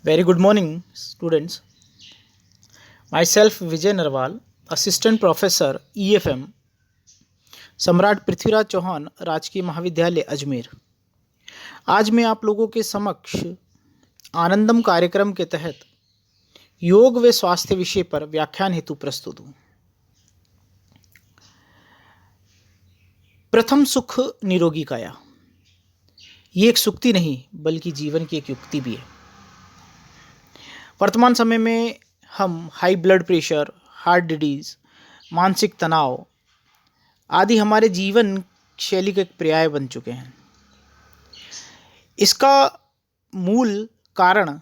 Very good morning, students. Myself, Vijay Narwal, Assistant Professor, EFM, सम्राट पृथ्वीराज चौहान, राजकीय महाविद्यालय अजमेर। आज मैं आप लोगों के समक्ष आनंदम कार्यक्रम के तहत योग व स्वास्थ्य विषय पर व्याख्यान हेतु प्रस्तुत हूँ। प्रथम सुख निरोगी काया। ये एक सुक्ति नहीं बल्कि जीवन की एक युक्ति भी है। वर्तमान समय में हम high blood pressure, heart disease, मानसिक तनाव आदि हमारे जीवन शैली का एक पर्याय बन चुके हैं। इसका मूल कारण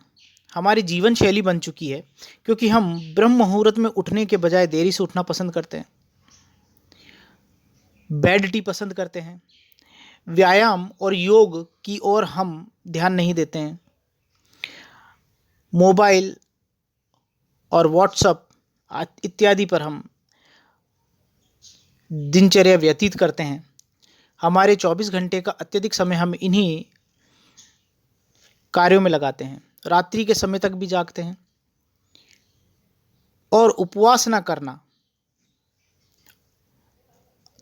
हमारी जीवन शैली बन चुकी है, क्योंकि हम ब्रह्म मुहूर्त में उठने के बजाय देरी से उठना पसंद करते हैं, बेड टी पसंद करते हैं, व्यायाम और योग की ओर हम ध्यान नहीं देते हैं, मोबाइल और व्हाट्सएप इत्यादि पर हम दिनचर्या व्यतीत करते हैं। हमारे 24 घंटे का अत्यधिक समय हम इन्हीं कार्यों में लगाते हैं। रात्रि के समय तक भी जागते हैं और उपवास न करना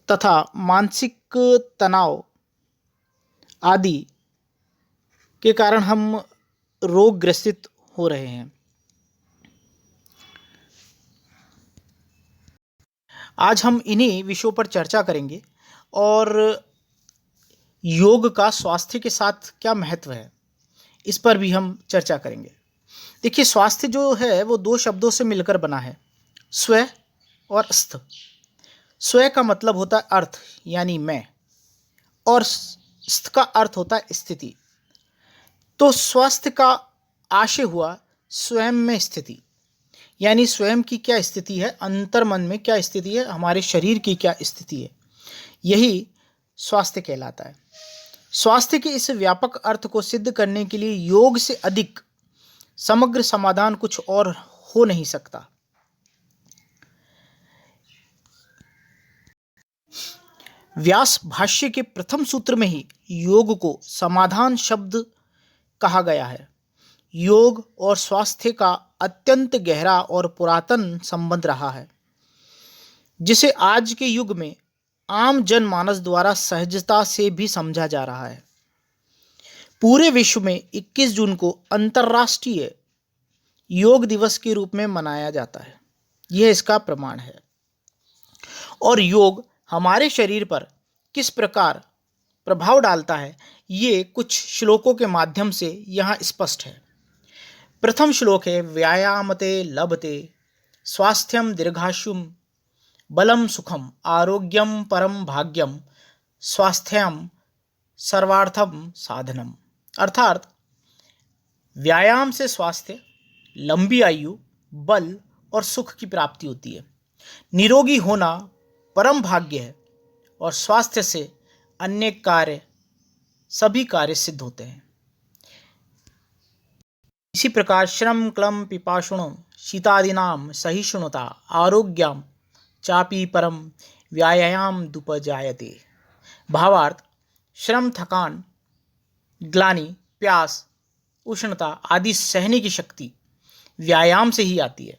तथा मानसिक तनाव आदि के कारण हम रोग ग्रसित हो रहे हैं। आज हम इन्हीं विषयों पर चर्चा करेंगे और योग का स्वास्थ्य के साथ क्या महत्व है, इस पर भी हम चर्चा करेंगे। देखिए, स्वास्थ्य जो है वो दो शब्दों से मिलकर बना है, स्व और स्थ। स्व का मतलब होता है अर्थ यानी मैं, और स्थ का अर्थ होता है स्थिति। तो स्वास्थ्य का आशय हुआ स्वयं में स्थिति, यानी स्वयं की क्या स्थिति है, अंतर्मन में क्या स्थिति है, हमारे शरीर की क्या स्थिति है, यही स्वास्थ्य कहलाता है। स्वास्थ्य के इस व्यापक अर्थ को सिद्ध करने के लिए योग से अधिक समग्र समाधान कुछ और हो नहीं सकता। व्यास भाष्य के प्रथम सूत्र में ही योग को समाधान शब्द कहा गया है। योग और स्वास्थ्य का अत्यंत गहरा और पुरातन संबंध रहा है, जिसे आज के युग में आम जनमानस द्वारा सहजता से भी समझा जा रहा है। पूरे विश्व में 21 जून को अंतर्राष्ट्रीय योग दिवस के रूप में मनाया जाता है। यह इसका प्रमाण है। और योग हमारे शरीर पर किस प्रकार प्रभाव डालता है, ये कुछ श्लोकों के माध्यम से यहाँ स्पष्ट है। प्रथम श्लोक है, व्यायामते लभते स्वास्थ्यम दीर्घायुम बलम सुखम आरोग्यम परम भाग्यम स्वास्थ्यम सर्वार्थम साधनम। अर्थात व्यायाम से स्वास्थ्य, लंबी आयु, बल और सुख की प्राप्ति होती है। निरोगी होना परम भाग्य है और स्वास्थ्य से अन्य सभी कार्य सिद्ध होते हैं। इसी प्रकार श्रम क्लम पिपाशुणो शीतादीनाम सहिष्णुता आरोग्यम चापी परम व्यायाम दुपजायते। भावार्थ, श्रम, थकान, ग्लानि, प्यास, उष्णता आदि सहने की शक्ति व्यायाम से ही आती है,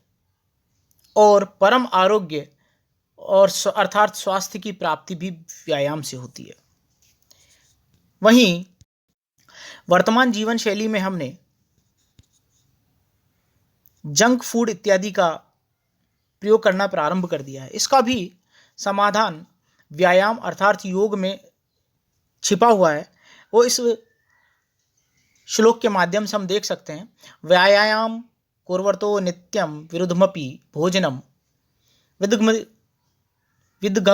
और परम आरोग्य और अर्थात स्वास्थ्य की प्राप्ति भी व्यायाम से होती है। वहीं वर्तमान जीवन शैली में हमने जंक फूड इत्यादि का प्रयोग करना प्रारंभ कर दिया है। इसका भी समाधान व्यायाम अर्थात योग में छिपा हुआ है। वो इस श्लोक के माध्यम से हम देख सकते हैं। व्यायाम कुर्वतो नित्यम विरुद्धमपि भोजनम विदघ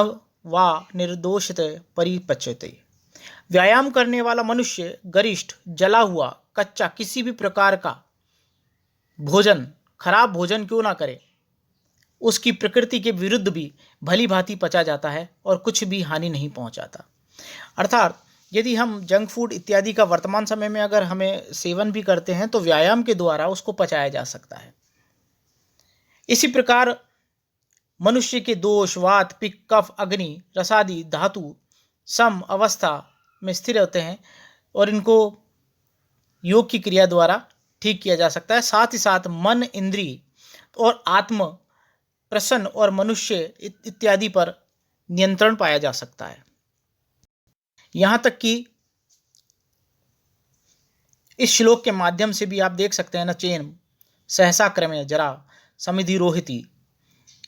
वा निर्दोषित परिपच्यते। व्यायाम करने वाला मनुष्य गरिष्ठ, जला हुआ, कच्चा किसी भी प्रकार का भोजन, खराब भोजन क्यों ना करे, उसकी प्रकृति के विरुद्ध भी भली भांति पचा जाता है और कुछ भी हानि नहीं पहुंचाता। अर्थात यदि हम जंक फूड इत्यादि का वर्तमान समय में अगर हमें सेवन भी करते हैं तो व्यायाम के द्वारा उसको पचाया जा सकता है। इसी प्रकार मनुष्य के दोष, वात, पित्त, कफ, अग्नि, रसादि धातु सम अवस्था में स्थिर होते हैं और इनको योग की क्रिया द्वारा ठीक किया जा सकता है। साथ ही साथ मन, इंद्री और आत्म, प्रसन्न और मनुष्य इत्यादि पर नियंत्रण पाया जा सकता है। यहाँ तक कि इस श्लोक के माध्यम से भी आप देख सकते हैं, न चेन सहसा क्रमे जरा समिधि रोहिती।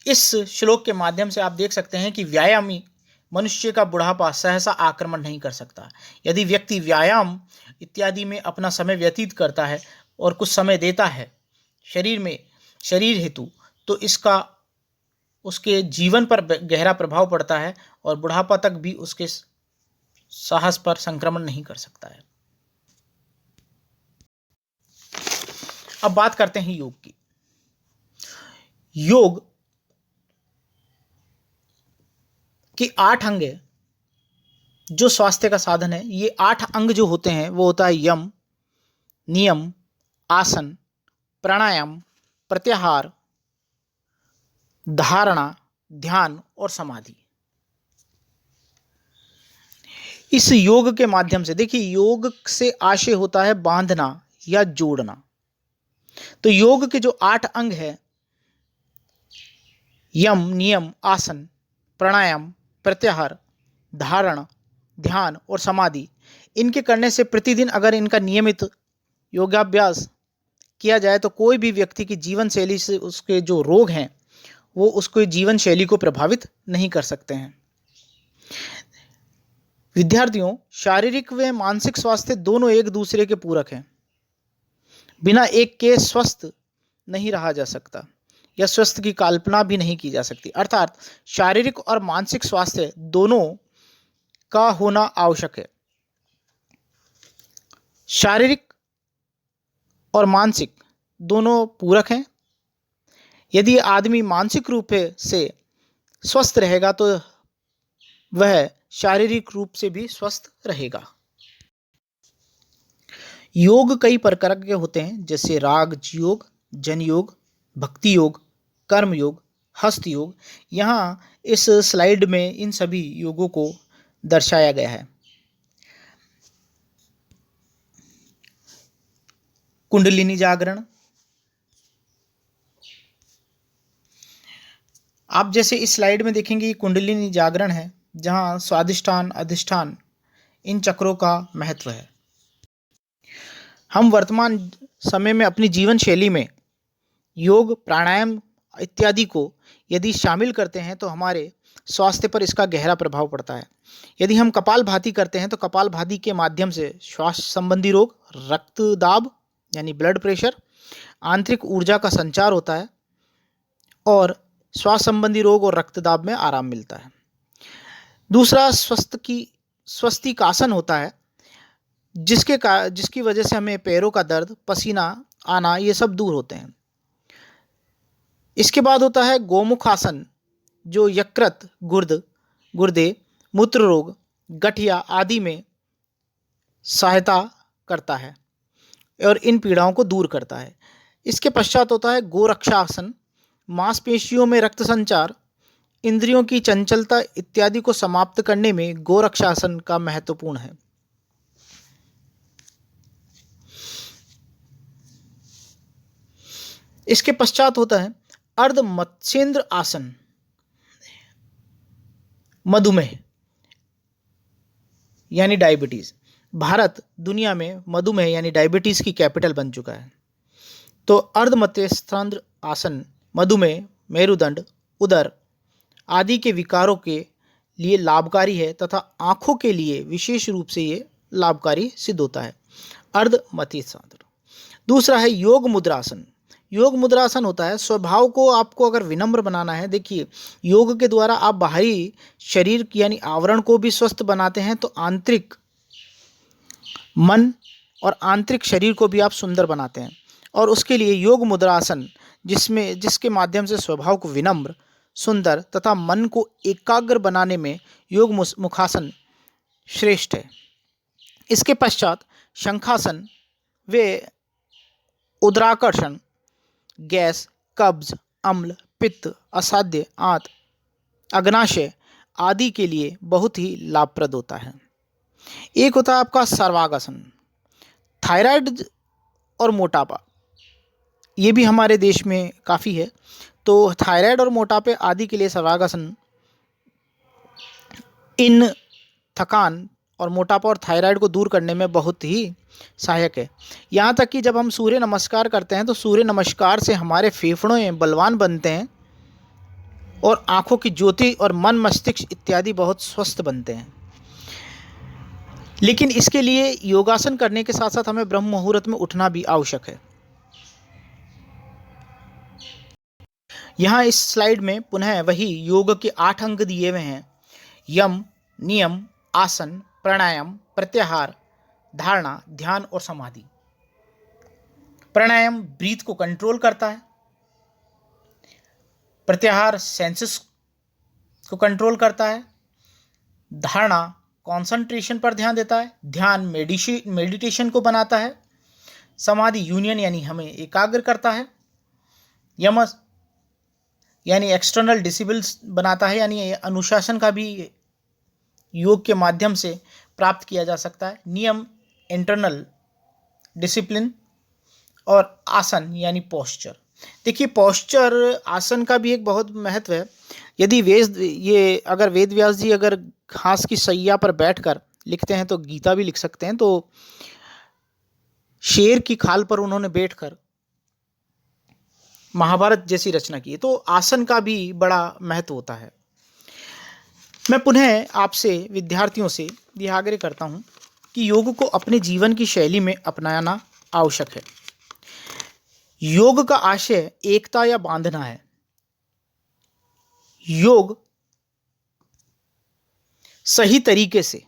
इस श्लोक के माध्यम से आप देख सकते हैं कि व्यायामी मनुष्य का बुढ़ापा सहसा आक्रमण नहीं कर सकता। यदि व्यक्ति व्यायाम इत्यादि में अपना समय व्यतीत करता है और कुछ समय देता है शरीर हेतु, तो इसका उसके जीवन पर गहरा प्रभाव पड़ता है और बुढ़ापा तक भी उसके साहस पर संक्रमण नहीं कर सकता है। अब बात करते हैं योग की। योग के 8 अंग है जो स्वास्थ्य का साधन है। ये 8 अंग जो होते हैं वो होता है यम, नियम, आसन, प्राणायाम, प्रत्याहार, धारणा, ध्यान और समाधि। इस योग के माध्यम से, देखिए, योग से आशय होता है बांधना या जोड़ना। तो योग के जो 8 अंग है, यम, नियम, आसन, प्राणायाम, प्रत्याहार, धारणा, ध्यान और समाधि, इनके करने से प्रतिदिन अगर इनका नियमित योगाभ्यास किया जाए तो कोई भी व्यक्ति की जीवन शैली से उसके जो रोग हैं वो उसको जीवन शैली को प्रभावित नहीं कर सकते हैं। विद्यार्थियों, शारीरिक व मानसिक स्वास्थ्य दोनों एक दूसरे के पूरक हैं। बिना एक के स्वस्थ नहीं रहा जा सकता या स्वस्थ की कल्पना भी नहीं की जा सकती। अर्थात शारीरिक और मानसिक स्वास्थ्य दोनों का होना आवश्यक है। शारीरिक और मानसिक दोनों पूरक हैं। यदि आदमी मानसिक रूप से स्वस्थ रहेगा तो वह शारीरिक रूप से भी स्वस्थ रहेगा। योग कई प्रकार के होते हैं, जैसे राग योग, जन योग, भक्ति योग, कर्म योग, हस्त योग। यहाँ इस स्लाइड में इन सभी योगों को दर्शाया गया है। कुंडलिनी जागरण, आप जैसे इस स्लाइड में देखेंगे, ये कुंडलिनी जागरण है जहाँ स्वादिष्ठान, अधिष्ठान, इन चक्रों का महत्व है। हम वर्तमान समय में अपनी जीवन शैली में योग, प्राणायाम इत्यादि को यदि शामिल करते हैं तो हमारे स्वास्थ्य पर इसका गहरा प्रभाव पड़ता है। यदि हम कपालभाति करते हैं तो कपालभाति के माध्यम से श्वास संबंधी रोग, रक्तदाब यानी ब्लड प्रेशर, आंतरिक ऊर्जा का संचार होता है और श्वास संबंधी रोग और रक्तदाब में आराम मिलता है। दूसरा स्वस्तिकासन होता है, जिसकी वजह से हमें पैरों का दर्द, पसीना आना, ये सब दूर होते हैं। इसके बाद होता है गोमुखासन, जो यकृत, गुर्दे, मूत्र रोग, गठिया आदि में सहायता करता है और इन पीड़ाओं को दूर करता है। इसके पश्चात होता है गोरक्षासन, मांसपेशियों में रक्त संचार, इंद्रियों की चंचलता इत्यादि को समाप्त करने में गोरक्षासन का महत्वपूर्ण है। इसके पश्चात होता है अर्ध मत्स्येंद्र आसन, मधुमेह यानी डायबिटीज। भारत दुनिया में मधुमेह यानी डायबिटीज की कैपिटल बन चुका है। तो अर्ध मत्स्येंद्र आसन मधुमेह, मेरुदंड, उदर आदि के विकारों के लिए लाभकारी है तथा आँखों के लिए विशेष रूप से ये लाभकारी सिद्ध होता है। अर्ध मत्स्येंद्र। दूसरा है योग मुद्रासन। योग मुद्रासन होता है, स्वभाव को आपको अगर विनम्र बनाना है, देखिए, योग के द्वारा आप बाहरी शरीर यानी आवरण को भी स्वस्थ बनाते हैं तो आंतरिक मन और आंतरिक शरीर को भी आप सुंदर बनाते हैं। और उसके लिए योग मुद्रासन, जिसके माध्यम से स्वभाव को विनम्र, सुंदर तथा मन को एकाग्र बनाने में योग मुखासन श्रेष्ठ है। इसके पश्चात शंखासन वे उदराकर्षण, गैस, कब्ज, अम्ल, पित्त, असाध्य, आंत, अग्नाशय आदि के लिए बहुत ही लाभप्रद होता है। एक होता है आपका सर्वांगासन। थायराइड और मोटापा, ये भी हमारे देश में काफ़ी है। तो थायराइड और मोटापे आदि के लिए शवागासन इन थकान और मोटापा और थायराइड को दूर करने में बहुत ही सहायक है। यहाँ तक कि जब हम सूर्य नमस्कार करते हैं तो सूर्य नमस्कार से हमारे फेफड़े बलवान बनते हैं और आँखों की ज्योति और मन मस्तिष्क इत्यादि बहुत स्वस्थ बनते हैं। लेकिन इसके लिए योगासन करने के साथ साथ हमें ब्रह्म मुहूर्त में उठना भी आवश्यक है। यहाँ इस स्लाइड में पुनः वही योग के 8 अंग दिए हुए हैं: यम, नियम, आसन, प्राणायाम, प्रत्याहार, धारणा, ध्यान और समाधि। प्राणायाम ब्रीथ को कंट्रोल करता है, प्रत्याहार सेंसेस को कंट्रोल करता है, धारणा कंसंट्रेशन पर ध्यान देता है, ध्यान मेडिटेशन को बनाता है, समाधि यूनियन यानी हमें एकाग्र करता है, यम यानी एक्सटर्नल डिसिप्लिन्स बनाता है, यानी अनुशासन का भी योग के माध्यम से प्राप्त किया जा सकता है, नियम इंटरनल डिसिप्लिन, और आसन यानी पोस्चर। देखिए पोस्चर आसन का भी एक बहुत महत्व है। यदि अगर वेद व्यास जी अगर घास की सैया पर बैठकर लिखते हैं तो गीता भी लिख सकते हैं। तो शेर की खाल पर उन्होंने बैठकर महाभारत जैसी रचना की है। तो आसन का भी बड़ा महत्व होता है। मैं पुनः आपसे विद्यार्थियों से यह आग्रह करता हूं कि योग को अपने जीवन की शैली में अपनाना आवश्यक है। योग का आशय एकता या बांधना है। योग सही तरीके से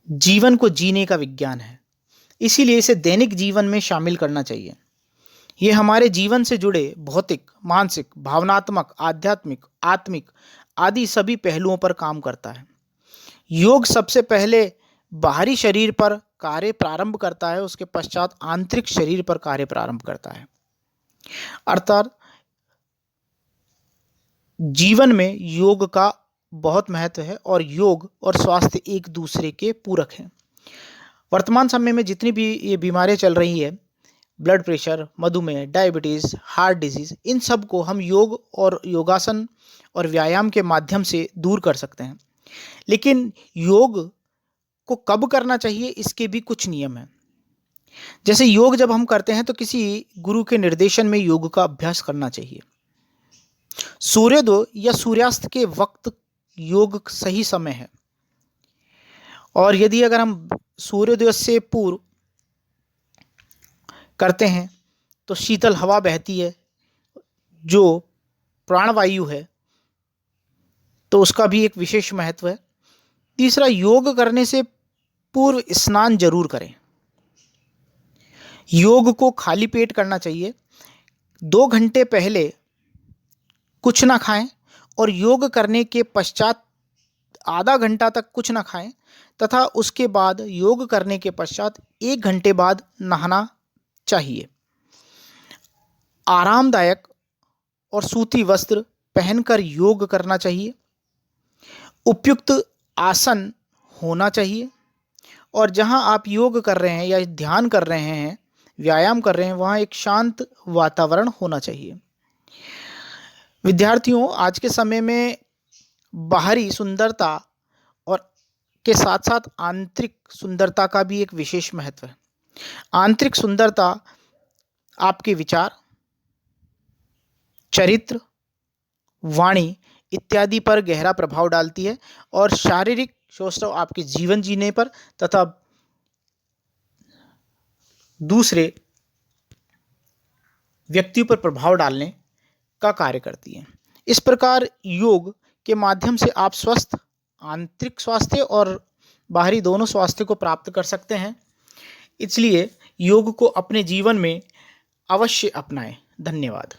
जीवन को जीने का विज्ञान है, इसीलिए इसे दैनिक जीवन में शामिल करना चाहिए। यह हमारे जीवन से जुड़े भौतिक, मानसिक, भावनात्मक, आध्यात्मिक, आत्मिक आदि सभी पहलुओं पर काम करता है। योग सबसे पहले बाहरी शरीर पर कार्य प्रारंभ करता है, उसके पश्चात आंतरिक शरीर पर कार्य प्रारंभ करता है। अर्थात जीवन में योग का बहुत महत्व है और योग और स्वास्थ्य एक दूसरे के पूरक हैं। वर्तमान समय में जितनी भी ये बीमारियां चल रही है, ब्लड प्रेशर, मधुमेह, डायबिटीज़, हार्ट डिजीज़, इन सब को हम योग और योगासन और व्यायाम के माध्यम से दूर कर सकते हैं। लेकिन योग को कब करना चाहिए, इसके भी कुछ नियम हैं। जैसे योग जब हम करते हैं तो किसी गुरु के निर्देशन में योग का अभ्यास करना चाहिए। सूर्योदय या सूर्यास्त के वक्त योग सही समय है। और यदि अगर हम सूर्योदय से पूर्व करते हैं तो शीतल हवा बहती है जो प्राणवायु है, तो उसका भी एक विशेष महत्व है। तीसरा, योग करने से पूर्व स्नान जरूर करें। योग को खाली पेट करना चाहिए। 2 घंटे पहले कुछ ना खाएं और योग करने के पश्चात आधा घंटा तक कुछ ना खाएं तथा उसके बाद योग करने के पश्चात 1 घंटे बाद नहाना चाहिए। आरामदायक और सूती वस्त्र पहनकर योग करना चाहिए। उपयुक्त आसन होना चाहिए और जहां आप योग कर रहे हैं या ध्यान कर रहे हैं, व्यायाम कर रहे हैं, वहां एक शांत वातावरण होना चाहिए। विद्यार्थियों, आज के समय में बाहरी सुंदरता और के साथ साथ आंतरिक सुंदरता का भी एक विशेष महत्व है। आंतरिक सुंदरता आपके विचार, चरित्र, वाणी इत्यादि पर गहरा प्रभाव डालती है और शारीरिक सौष्ठव आपके जीवन जीने पर तथा दूसरे व्यक्तियों पर प्रभाव डालने का कार्य करती है। इस प्रकार योग के माध्यम से आप स्वस्थ आंतरिक स्वास्थ्य और बाहरी दोनों स्वास्थ्य को प्राप्त कर सकते हैं। इसलिए योग को अपने जीवन में अवश्य अपनाएं। धन्यवाद।